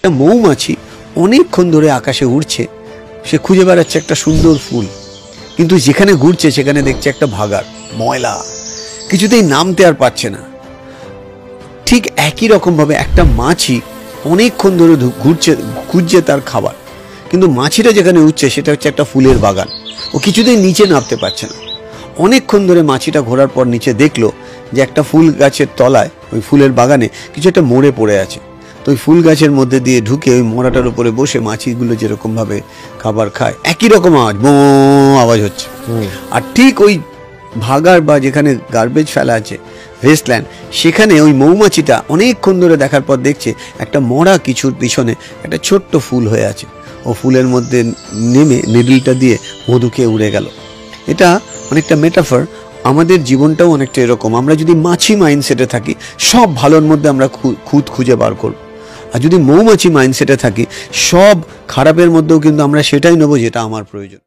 একটা মৌমাছি অনেকক্ষণ ধরে আকাশে উড়ছে, সে খুঁজে বেড়াচ্ছে একটা সুন্দর ফুল, কিন্তু যেখানে ঘুরছে সেখানে দেখছে একটা ভাগাড়, ময়লা, কিছুতেই নামতে আর পারছে না। ঠিক একই রকমভাবে একটা মাছি অনেকক্ষণ ধরে ঘুরছে, খুঁজছে তার খাবার, কিন্তু মাছিটা যেখানে উঠছে সেটা হচ্ছে একটা ফুলের বাগান, ও কিছুতেই নিচে নামতে পারছে না। অনেকক্ষণ ধরে মাছিটা ঘোরার পর নিচে দেখলো যে একটা ফুল গাছের তলায়, ওই ফুলের বাগানে কিছু একটা মরে পড়ে আছে। তো ওই ফুল গাছের মধ্যে দিয়ে ঢুকে ওই মরাটার উপরে বসে মাছিগুলো যেরকম ভাবে খাবার খায়, একই রকম আওয়াজ, বো আওয়াজ হচ্ছে। আর ঠিক ওই ভাগাড় বা যেখানে গার্বেজ ফেলা আছে, ওয়েস্টল্যান্ড, সেখানে ওই মৌমাছিটা অনেকক্ষণ ধরে দেখার পর দেখছে একটা মরা কিছুর পিছনে একটা ছোট্ট ফুল হয়ে আছে। ও ফুলের মধ্যে নেমে নিডলটা দিয়ে মধু খেয়ে উড়ে গেল। এটা অনেকটা মেটাফর। আমাদের জীবনটাও অনেকটা এরকম। আমরা যদি মাছি মাইন্ডসেটে থাকি, সব ভালোর মধ্যে আমরা খুঁত খুঁজে বার করব। আর যদি মৌমাছি মাইন্ডসেটে থাকি, সব খারাপের মধ্যেও কিন্তু আমরা সেটাই নেবো যেটা আমার প্রয়োজন।